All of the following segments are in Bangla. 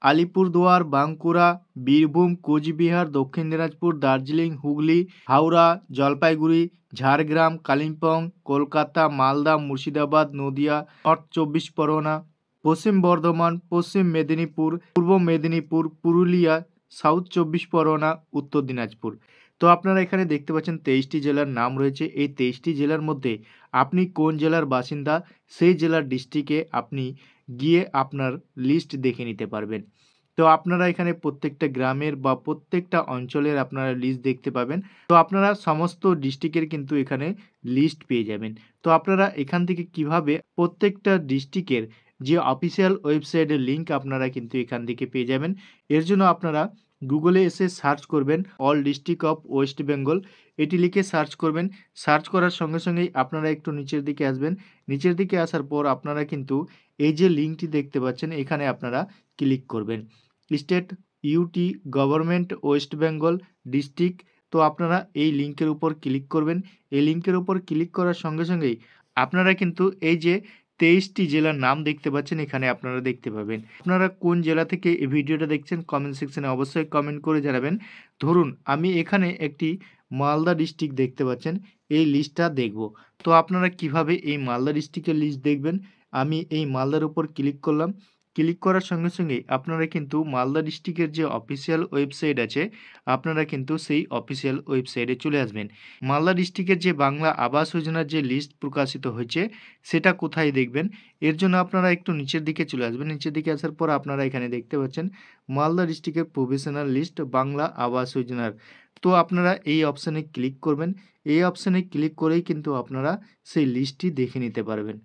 আলিপুরদুয়ার, বাঁকুড়া, বীরভূম, কোচবিহার, দক্ষিণ দিনাজপুর, দার্জিলিং, হুগলি, হাওড়া, জলপাইগুড়ি, ঝাড়গ্রাম, কালিম্পং, কলকাতা, মালদা, মুর্শিদাবাদ, নদিয়া, নর্থ 24 পরগনা, পশ্চিম বর্ধমান, পশ্চিম মেদিনীপুর, পূর্ব মেদিনীপুর, পুরুলিয়া, সাউথ 24 পরগনা, উত্তর দিনাজপুর। তো আপনারা এখানে দেখতে পাচ্ছেন 23টি জেলার নাম রয়েছে। এই 23টি জেলার মধ্যে আপনি কোন জেলার বাসিন্দা সেই জেলার ডিস্ট্রিক্টে আপনি গিয়ে আপনার লিস্ট দেখে নিতে পারবেন। তো আপনারা এখানে প্রত্যেকটা গ্রামের বা প্রত্যেকটা অঞ্চলের আপনারা লিস্ট দেখতে পাবেন। তো আপনারা সমস্ত ডিস্ট্রিক্টের কিন্তু এখানে লিস্ট পেয়ে যাবেন। তো আপনারা এখান থেকে কিভাবে প্রত্যেকটা ডিস্ট্রিক্টের যে অফিসিয়াল ওয়েবসাইটের লিঙ্ক আপনারা কিন্তু এখান থেকে পেয়ে যাবেন। এর জন্য আপনারা গুগলে এসে সার্চ করবেন all district of West Bengal, এটি লিখে সার্চ করবেন। সার্চ করার সঙ্গে সঙ্গেই আপনারা একটু নিচের দিকে আসবেন। নিচের দিকে আসার পর আপনারা কিন্তু এই যে লিঙ্কটি দেখতে পাচ্ছেন এখানে আপনারা ক্লিক করবেন। State UT government West Bengal district. তো আপনারা এই লিঙ্কের উপর ক্লিক করবেন। এই লিঙ্কের উপর ক্লিক করার সঙ্গে সঙ্গেই আপনারা কিন্তু এই যে 23টি জেলার নাম দেখতে পাচ্ছেন এখানে আপনারা দেখতে পাবেন। আপনারা কোন জেলা থেকে এই ভিডিওটা দেখছেন কমেন্ট সেকশনে অবশ্যই কমেন্ট করে জানাবেন। ধরুন আমি এখানে একটি মালদা ডিস্ট্রিক্ট দেখতে পাচ্ছেন, এই লিস্টটা দেখব। তো আপনারা কিভাবে এই মালদা ডিস্ট্রিক্টের লিস্ট দেখবেন, আমি এই মালদার উপর ক্লিক করলাম। ক্লিক করার সঙ্গে সঙ্গেই আপনারা কিন্তু মালদা ডিস্ট্রিক্টের যে অফিসিয়াল ওয়েবসাইট আছে আপনারা কিন্তু সেই অফিসিয়াল ওয়েবসাইটে চলে আসবেন। মালদা ডিস্ট্রিক্টের যে বাংলা আবাস যোজনার যে লিস্ট প্রকাশিত হয়েছে সেটা কোথায় দেখবেন, এর জন্য আপনারা একটু নিচের দিকে চলে আসবেন। নিচের দিকে আসার পর আপনারা এখানে দেখতে পাচ্ছেন মালদা ডিস্ট্রিক্টের প্রভিশনাল লিস্ট বাংলা আবাস যোজনার। তো আপনারা এই অপশানে ক্লিক করবেন। এই অপশানে ক্লিক করেই কিন্তু আপনারা সেই লিস্টটি দেখে নিতে পারবেন।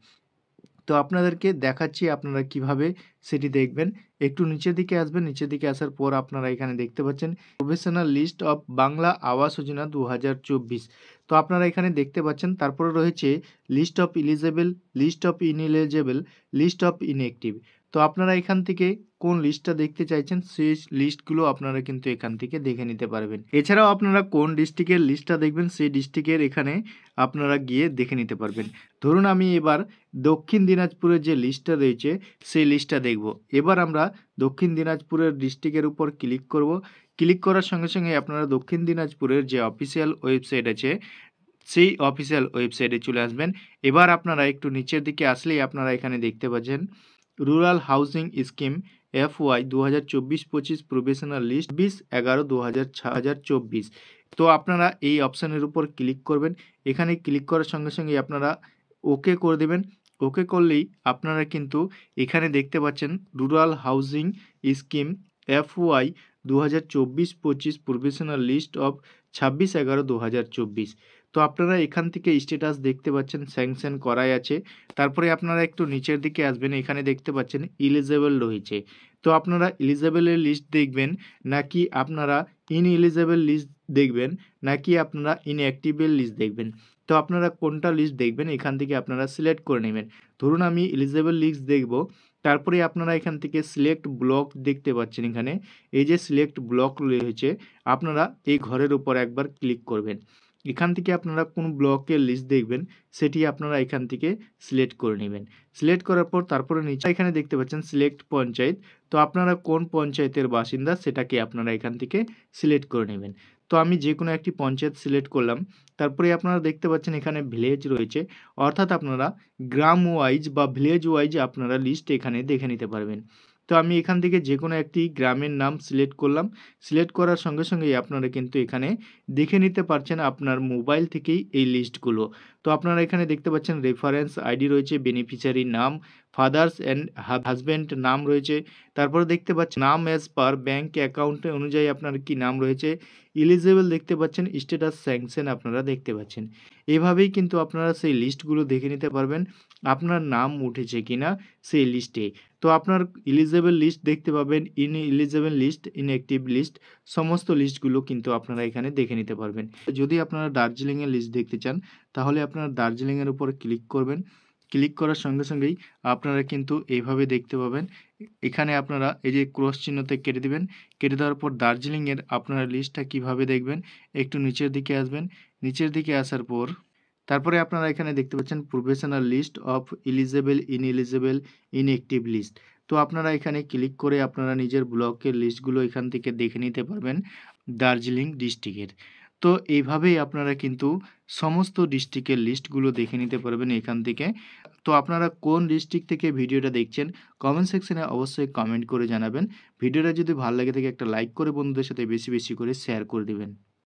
তো আপনাদেরকে দেখাচ্ছি আপনারা কিভাবে সেটি দেখবেন। একটু নিচের দিকে আসবেন। নিচের দিকে আসার পর আপনারা এখানে দেখতে পাচ্ছেন professional list of Bangla Awas Yojana 2024। তো আপনারা এখানে দেখতে পাচ্ছেন তারপরে রয়েছে list of eligible, list of ineligible, list of inactive. তো আপনারা এখান থেকে কোন লিস্টটা দেখতে চাইছেন সেই লিস্টগুলো আপনারা কিন্তু এখান থেকে দেখে নিতে পারবেন। এছাড়াও আপনারা কোন ডিস্ট্রিক্টের লিস্টটা দেখবেন সেই ডিস্ট্রিক্টের এখানে আপনারা গিয়ে দেখে নিতে পারবেন। ধরুন আমি এবার দক্ষিণ দিনাজপুরের যে লিস্টটা রয়েছে সেই লিস্টটা দেখব। এবার আমরা দক্ষিণ দিনাজপুরের ডিস্ট্রিক্টের উপর ক্লিক করব। ক্লিক করার সঙ্গে সঙ্গে আপনারা দক্ষিণ দিনাজপুরের যে অফিসিয়াল ওয়েবসাইট আছে সেই অফিসিয়াল ওয়েবসাইটে চলে আসবেন। এবার আপনারা একটু নিচের দিকে আসলেই আপনারা এখানে দেখতে পাচ্ছেন rural housing scheme FY 2024-25 provisional list 20/11/2024। তো আপনারা এই অপশানের উপর ক্লিক করবেন। এখানে ক্লিক করার সঙ্গে সঙ্গে আপনারা ওকে করে দেবেন। ওকে করলেই আপনারা কিন্তু এখানে দেখতে পাচ্ছেন rural housing scheme FY 2024-25 provisional list of 26/11/2024। তো আপনারা এখান থেকে স্ট্যাটাস দেখতে পাচ্ছেন স্যাংশন করাই আছে। তারপরে আপনারা একটু নিচের দিকে আসবেন, এখানে দেখতে পাচ্ছেন এলিজেবল রয়েছে। তো আপনারা এলিজেবলের লিস্ট দেখবেন নাকি আপনারা ইনএলিজেবল লিস্ট দেখবেন নাকি আপনারা ইনঅ্যাক্টিভের লিস্ট দেখবেন। তো আপনারা কোনটা লিস্ট দেখবেন এখান থেকে আপনারা সিলেক্ট করে নেবেন। ধরুন আমি এলিজেবল লিস্ট দেখব। তারপরে আপনারা এখান থেকে সিলেক্ট ব্লক দেখতে পাচ্ছেন, এখানে এই যে সিলেক্ট ব্লক রয়েছে আপনারা এই ঘরের উপর একবার ক্লিক করবেন। এখান থেকে আপনারা কোন ব্লকের লিস্ট দেখবেন সেটি আপনারা এখান থেকে সিলেক্ট করে নেবেন। সিলেক্ট করার পর তারপরে নিচে এখানে দেখতে পাচ্ছেন সিলেক্ট পঞ্চায়েত। তো আপনারা কোন পঞ্চায়েতের বাসিন্দা সেটাকে আপনারা এখান থেকে সিলেক্ট করে নেবেন। তো আমি যে কোনো একটি পঞ্চায়েত সিলেক্ট করলাম। তারপরে আপনারা দেখতে পাচ্ছেন এখানে ভিলেজ রয়েছে, অর্থাৎ আপনারা গ্রাম ওয়াইজ বা ভিলেজ ওয়াইজ আপনারা লিস্ট এখানে দেখে নিতে পারবেন। তো আমি এখান থেকে যে কোনো একটি গ্রামের নাম সিলেক্ট করলাম। সিলেক্ট করার সঙ্গে সঙ্গেই আপনারা কিন্তু এখানে দেখে নিতে পারছেন আপনার মোবাইল থেকেই এই লিস্টগুলো। তো আপনারা এখানে দেখতে পাচ্ছেন রেফারেন্স আইডি রয়েছে, বেনিফিশিয়ারি নাম, ফাদার্স অ্যান্ড হাজব্যান্ড নাম রয়েছে। তারপরে দেখতে পাচ্ছেন নাম অ্যাজ পার ব্যাঙ্ক অ্যাকাউন্ট অনুযায়ী আপনার কি নাম রয়েছে। এলিজেবল দেখতে পাচ্ছেন, স্ট্যাটাস স্যাংশন আপনারা দেখতে পাচ্ছেন। এভাবেই কিন্তু আপনারা সেই লিস্টগুলো দেখে নিতে পারবেন আপনার নাম উঠেছে কিনা সেই লিস্টে। তো আপনার এলিজেবল লিস্ট দেখতে পাবেন, ইনএলিজেবল লিস্ট, ইনঅ্যাক্টিভ লিস্ট, সমস্ত লিস্টগুলো কিন্তু আপনারা এখানে দেখে নিতে পারবেন। যদি আপনারা দার্জিলিংয়ের লিস্ট দেখতে চান তাহলে আপনারা দার্জিলিংয়ের উপর ক্লিক করবেন। ক্লিক করার সঙ্গে সঙ্গেই আপনারা কিন্তু এইভাবে দেখতে পাবেন। এখানে আপনারা এই যে ক্রস চিহ্নতে কেটে দিবেন। কেটে দেওয়ার পর দার্জিলিংয়ের আপনারা লিস্টটা কিভাবে দেখবেন, একটু নিচের দিকে আসবেন। নিচের দিকে আসার পর তারপরে আপনারা এখানে দেখতে পাচ্ছেন professional list of eligible, ineligible, inactive list. তো আপনারা এখানে ক্লিক করে আপনারা নিজের ব্লকের লিস্টগুলো এখান থেকে দেখে নিতে পারবেন দার্জিলিং ডিস্ট্রিক্টের। তো এইভাবেই আপনারা কিন্তু সমস্ত ডিস্ট্রিক্টের লিস্টগুলো দেখে নিতে পারবেন এখান থেকে। তো আপনারা কোন ডিস্ট্রিক্ট থেকে ভিডিওটা দেখছেন কমেন্ট সেকশনে অবশ্যই কমেন্ট করে জানাবেন। ভিডিওটা যদি ভালো লেগে থাকে একটা লাইক করে বন্ধুদের সাথে বেশি, বেশি করে শেয়ার করে দিবেন।